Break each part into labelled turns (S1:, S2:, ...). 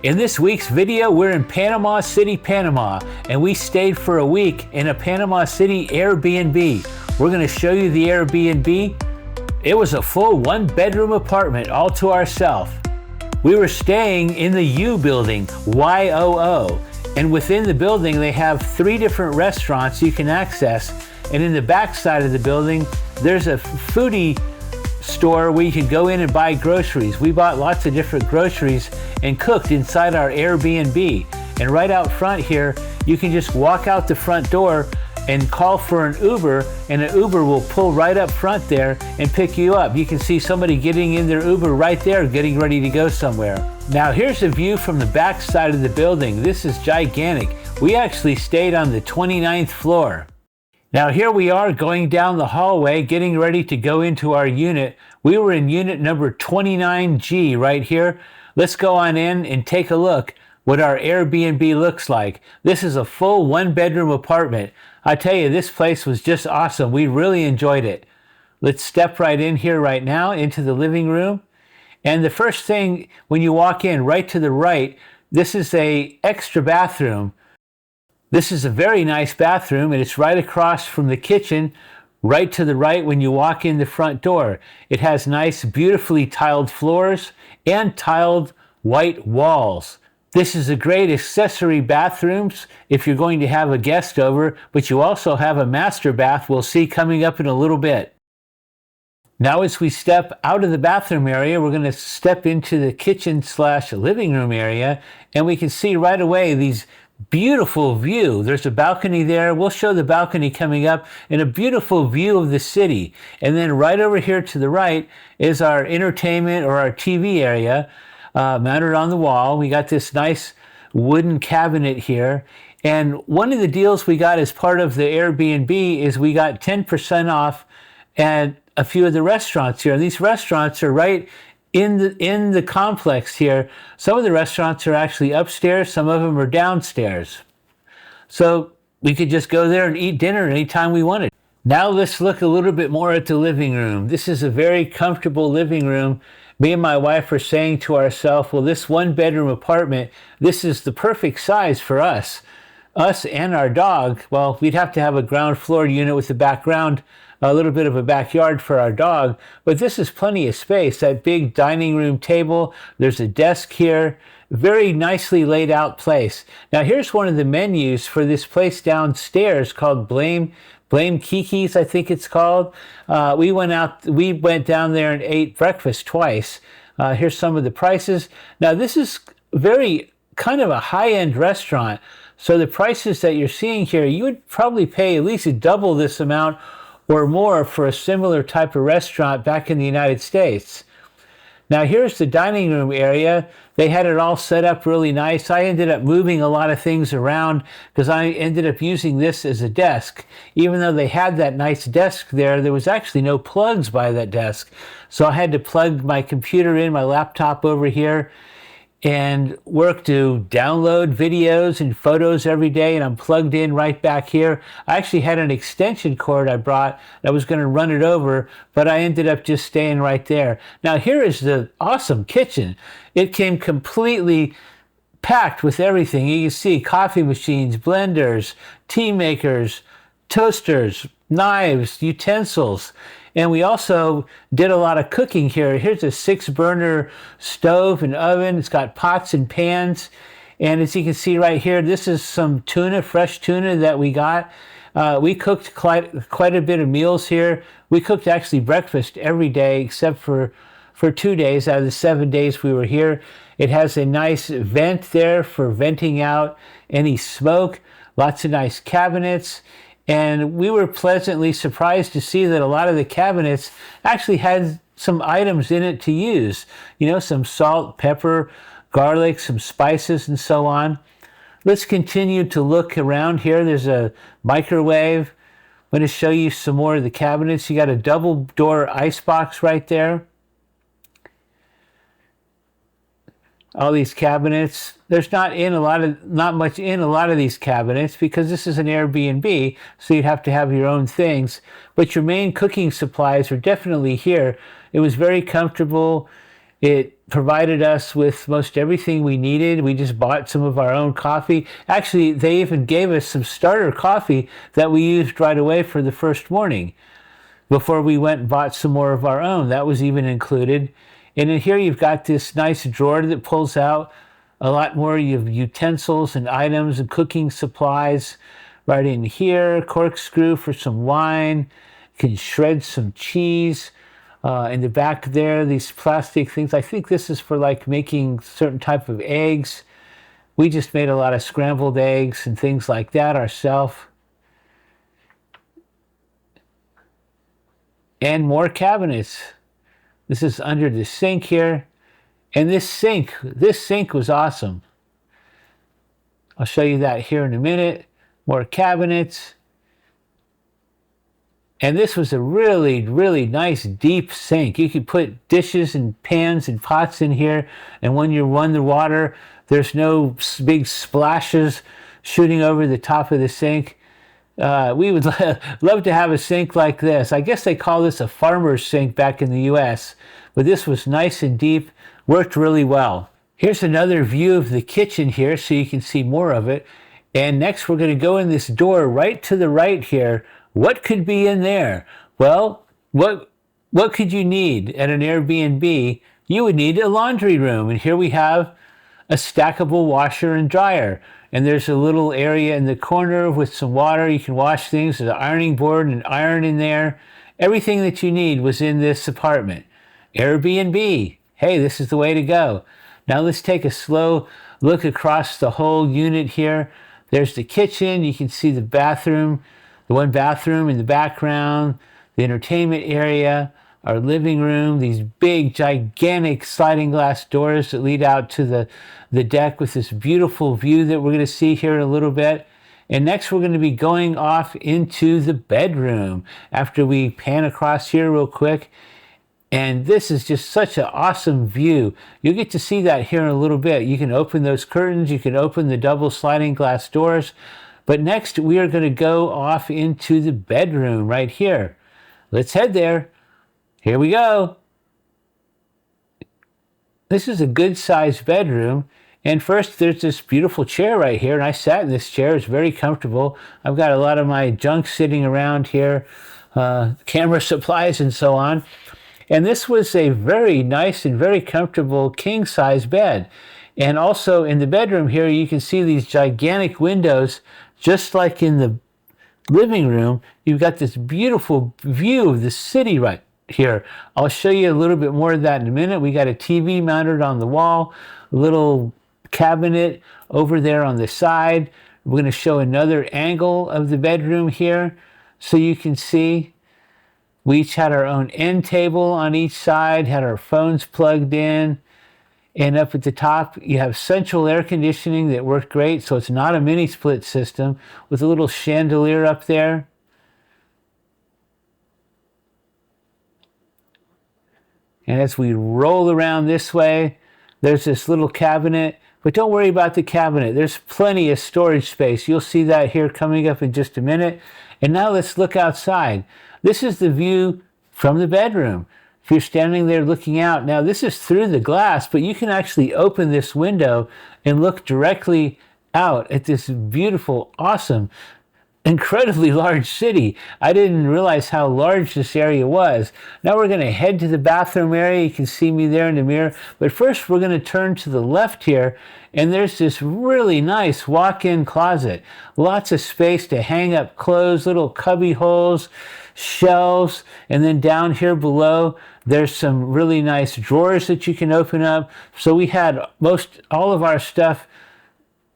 S1: In this week's video, we're in Panama City, Panama, and we stayed for a week in a Panama City Airbnb. We're going to show you the Airbnb. It was a full one-bedroom apartment all to ourselves. We were staying in the YOO building, YOO, and within the building they have 3 different restaurants you can access, and in the back side of the building there's a foodie store where you can go in and buy groceries. We bought lots of different groceries and cooked inside our Airbnb. And right out front here, you can just walk out the front door and call for an Uber, and an Uber will pull right up front there and pick you up. You can see somebody getting in their Uber right there, getting ready to go somewhere. Now here's a view from the back side of the building. This is gigantic. We actually stayed on the 29th floor. Now here we are going down the hallway, getting ready to go into our unit. We were in unit number 29G right here. Let's go on in and take a look what our Airbnb looks like. This is a full one-bedroom apartment. I tell you, this place was just awesome. We really enjoyed it. Let's step right in here right now into the living room. And the first thing when you walk in, right to the right, this is an extra bathroom. This is a very nice bathroom, and it's right across from the kitchen, right to the right when you walk in the front door. It has nice, beautifully tiled floors and tiled white walls. This is a great accessory bathrooms if you're going to have a guest over, but you also have a master bath we'll see coming up in a little bit. Now as we step out of the bathroom area, we're going to step into the kitchen/living room area, and we can see right away these beautiful view. There's a balcony there. We'll show the balcony coming up, and a beautiful view of the city. And then right over here to the right is our entertainment or our TV area mounted on the wall. We got this nice wooden cabinet here. And one of the deals we got as part of the Airbnb is we got 10% off at a few of the restaurants here. And these restaurants are right in the complex here. Some of the restaurants are actually upstairs, some of them are downstairs. So we could just go there and eat dinner anytime we wanted. Now let's look a little bit more at the living room. This is a very comfortable living room. Me and my wife are saying to ourselves, well, this one-bedroom apartment, this is the perfect size for us. Us and our dog. Well, we'd have to have a ground floor unit with the background, a little bit of a backyard for our dog, but this is plenty of space. That big dining room table, there's a desk here, very nicely laid out place. Now here's one of the menus for this place downstairs called Blame Kiki's, I think it's called. We went down there and ate breakfast twice. Here's some of the prices. Now this is very kind of a high-end restaurant, so the prices that you're seeing here, you would probably pay at least double this amount or more for a similar type of restaurant back in the United States. Now here's the dining room area. They had it all set up really nice. I ended up moving a lot of things around because I ended up using this as a desk. Even though they had that nice desk there, there was actually no plugs by that desk. So I had to plug my computer in, my laptop over here, and work to download videos and photos every day, and I'm plugged in right back here. I actually had an extension cord I brought that was going to run it over, but I ended up just staying right there. Now here is the awesome kitchen. It came completely packed with everything. You can see coffee machines, blenders, tea makers, toasters, knives, utensils. And we also did a lot of cooking here. Here's a 6-burner stove and oven. It's got pots and pans. And as you can see right here, this is some tuna, fresh tuna that we got. We cooked quite a bit of meals here. We cooked actually breakfast every day except for 2 days out of the 7 days we were here. It has a nice vent there for venting out any smoke. Lots of nice cabinets. And we were pleasantly surprised to see that a lot of the cabinets actually had some items in it to use. You know, some salt, pepper, garlic, some spices, and so on. Let's continue to look around here. There's a microwave. I'm going to show you some more of the cabinets. You got a double door icebox right there. All these cabinets. There's not much in a lot of these cabinets because this is an Airbnb, so you'd have to have your own things. But your main cooking supplies are definitely here. It was very comfortable. It provided us with most everything we needed. We just bought some of our own coffee. Actually, they even gave us some starter coffee that we used right away for the first morning before we went and bought some more of our own. That was even included. And in here you've got this nice drawer that pulls out a lot more of utensils and items and cooking supplies right in here. Corkscrew for some wine. You can shred some cheese. In the back there, these plastic things. I think this is for like making certain type of eggs. We just made a lot of scrambled eggs and things like that ourselves. And more cabinets. This is under the sink here. And this sink was awesome. I'll show you that here in a minute. More cabinets. And this was a really, really nice deep sink. You could put dishes and pans and pots in here, and when you run the water, there's no big splashes shooting over the top of the sink. We would love to have a sink like this. I guess they call this a farmer's sink back in the US, but this was nice and deep, worked really well. Here's another view of the kitchen here so you can see more of it. And next we're going to go in this door right to the right here. What could be in there? Well, what could you need at an Airbnb? You would need a laundry room. And here we have a stackable washer and dryer. And there's a little area in the corner with some water. You can wash things. There's an ironing board and an iron in there. Everything that you need was in this apartment. Airbnb. Hey, this is the way to go. Now let's take a slow look across the whole unit here. There's the kitchen. You can see the bathroom. The one bathroom in the background, the entertainment area, our living room, these big, gigantic sliding glass doors that lead out to the deck with this beautiful view that we're going to see here in a little bit. And next we're going to be going off into the bedroom after we pan across here real quick. And this is just such an awesome view. You'll get to see that here in a little bit. You can open those curtains. You can open the double sliding glass doors. But next, we are going to go off into the bedroom right here. Let's head there. Here we go. This is a good-sized bedroom. And first, there's this beautiful chair right here. And I sat in this chair. It's very comfortable. I've got a lot of my junk sitting around here, camera supplies and so on. And this was a very nice and very comfortable king-size bed. And also in the bedroom here, you can see these gigantic windows. Just like in the living room, you've got this beautiful view of the city right here. I'll show you a little bit more of that in a minute. We got a TV mounted on the wall, a little cabinet over there on the side. We're going to show another angle of the bedroom here so you can see. We each had our own end table on each side, had our phones plugged in. And up at the top, you have central air conditioning that worked great. So it's not a mini split system with a little chandelier up there. And as we roll around this way, there's this little cabinet. But don't worry about the cabinet. There's plenty of storage space. You'll see that here coming up in just a minute. And now let's look outside. This is the view from the bedroom. If you're standing there looking out, now this is through the glass, but you can actually open this window and look directly out at this beautiful, awesome, incredibly large city. I didn't realize how large this area was. Now we're going to head to the bathroom area. You can see me there in the mirror. But first we're going to turn to the left here, and there's this really nice walk-in closet. Lots of space to hang up clothes, little cubby holes, shelves, and then down here below there's some really nice drawers that you can open up. So we had all of our stuff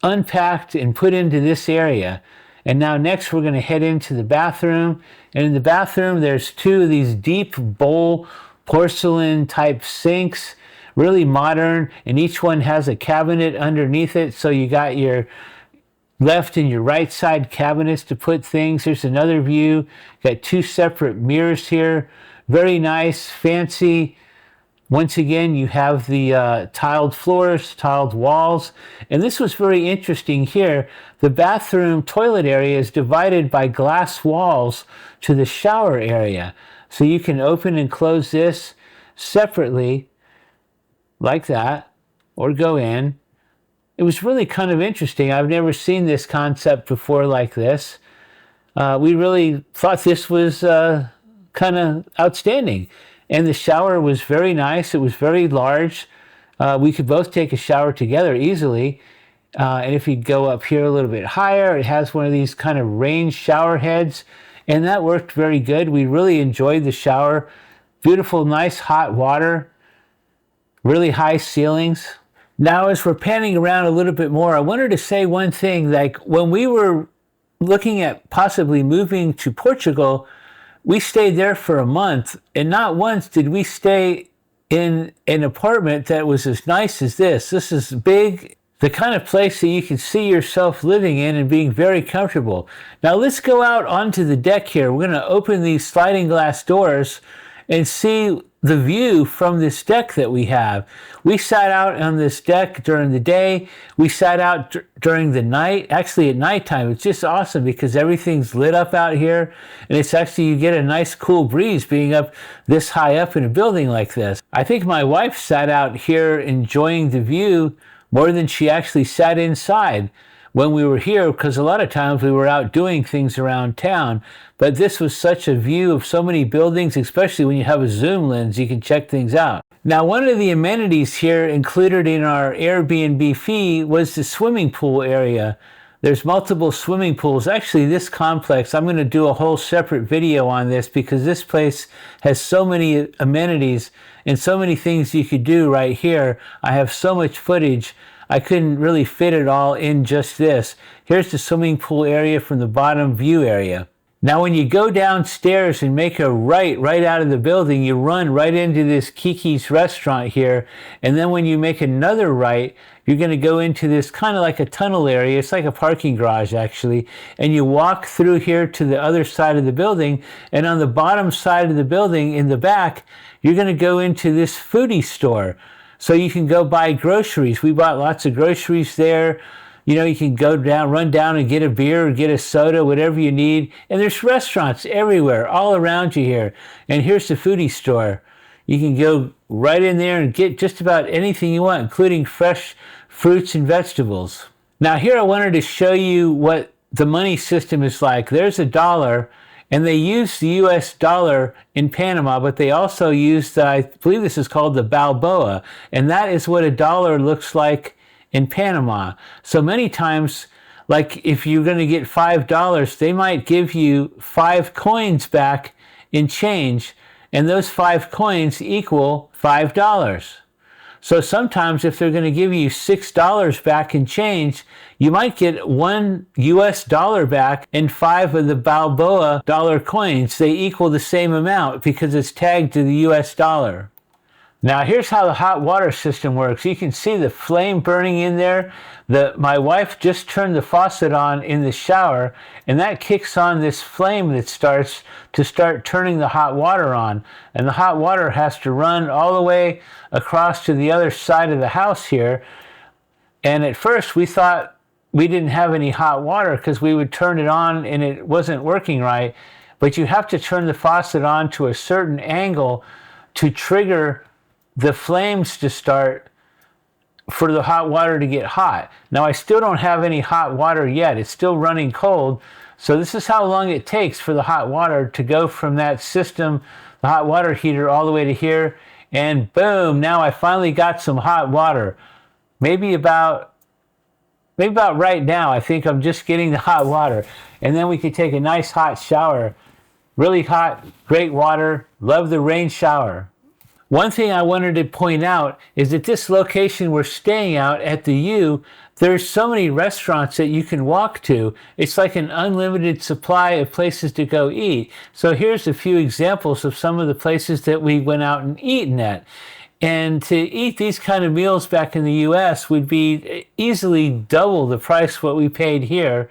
S1: unpacked and put into this area. And now next we're going to head into the bathroom. And in the bathroom there's two of these deep bowl porcelain type sinks, really modern, and each one has a cabinet underneath it. So you got your left and your right side cabinets to put things. Here's another view. Got two separate mirrors here. Very nice, fancy. Once again, you have the tiled floors, tiled walls. And this was very interesting here. The bathroom toilet area is divided by glass walls to the shower area. So you can open and close this separately. like that, or go in. It was really kind of interesting. I've never seen this concept before like this. We really thought this was kind of outstanding. And the shower was very nice. It was very large. We could both take a shower together easily. And if you go up here a little bit higher, it has one of these kind of range shower heads. And that worked very good. We really enjoyed the shower. Beautiful, nice hot water. Really high ceilings. Now, as we're panning around a little bit more, I wanted to say one thing. Like when we were looking at possibly moving to Portugal, we stayed there for a month, and not once did we stay in an apartment that was as nice as this. This is big, the kind of place that you can see yourself living in and being very comfortable. Now let's go out onto the deck here. We're going to open these sliding glass doors and see the view from this deck that we have. We sat out on this deck during the day. We sat out during the night, actually at nighttime. It's just awesome because everything's lit up out here. And it's actually, you get a nice cool breeze being up this high up in a building like this. I think my wife sat out here enjoying the view more than she actually sat inside when we were here, because a lot of times we were out doing things around town. But this was such a view of so many buildings, especially when you have a zoom lens, you can check things out. Now, one of the amenities here included in our Airbnb fee was the swimming pool area. There's multiple swimming pools. Actually, this complex, I'm going to do a whole separate video on this because this place has so many amenities and so many things you could do right here. I have so much footage. I couldn't really fit it all in just this. Here's the swimming pool area from the bottom view area. Now, when you go downstairs and make a right out of the building, you run right into this Kiki's restaurant here. And then when you make another right, you're going to go into this kind of like a tunnel area. It's like a parking garage, actually. And you walk through here to the other side of the building. And on the bottom side of the building in the back, you're going to go into this foodie store. So you can go buy groceries. We bought lots of groceries there. You know, you can go down, run down and get a beer or get a soda, whatever you need. And there's restaurants everywhere, all around you here. And here's the foodie store. You can go right in there and get just about anything you want, including fresh fruits and vegetables. Now here I wanted to show you what the money system is like. There's a dollar, and they use the US dollar in Panama, but they also use, I believe this is called the Balboa, and that is what a dollar looks like in Panama. So many times, like if you're going to get $5, they might give you 5 coins back in change, and those 5 coins equal $5. So sometimes if they're going to give you $6 back in change, you might get $1 US back and 5 of the Balboa dollar coins. They equal the same amount because it's tagged to the US dollar. Now here's how the hot water system works. You can see the flame burning in there. My wife just turned the faucet on in the shower, and that kicks on this flame that starts to start turning the hot water on. And the hot water has to run all the way across to the other side of the house here. And at first we thought we didn't have any hot water because we would turn it on and it wasn't working right. But you have to turn the faucet on to a certain angle to trigger the flames to start for the hot water to get hot. Now I still don't have any hot water yet. It's still running cold. So this is how long it takes for the hot water to go from that system, the hot water heater, all the way to here. And boom, now I finally got some hot water. Maybe about right now, I think I'm just getting the hot water. And then we could take a nice hot shower. Really hot, great water. Love the rain shower. One thing I wanted to point out is that this location we're staying out at the YOO, there's so many restaurants that you can walk to. It's like an unlimited supply of places to go eat. So here's a few examples of some of the places that we went out and eaten at. And to eat these kind of meals back in the US would be easily double the price what we paid here.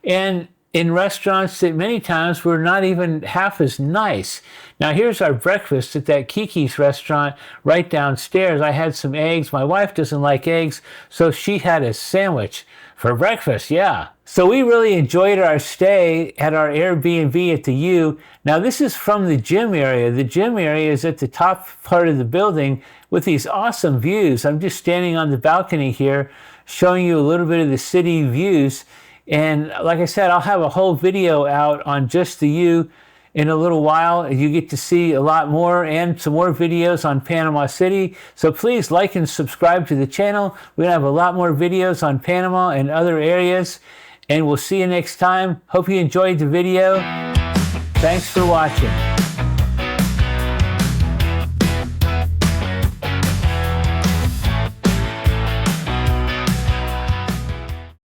S1: And in restaurants that many times were not even half as nice. Now here's our breakfast at that Kiki's restaurant right downstairs. I had some eggs. My wife doesn't like eggs, so she had a sandwich for breakfast, yeah. So we really enjoyed our stay at our Airbnb at the YOO. Now this is from the gym area. The gym area is at the top part of the building with these awesome views. I'm just standing on the balcony here showing you a little bit of the city views. And like I said, I'll have a whole video out on just the YOO in a little while. You get to see a lot more and some more videos on Panama City. So please like and subscribe to the channel. We're gonna have a lot more videos on Panama and other areas. And we'll see you next time. Hope you enjoyed the video. Thanks for watching.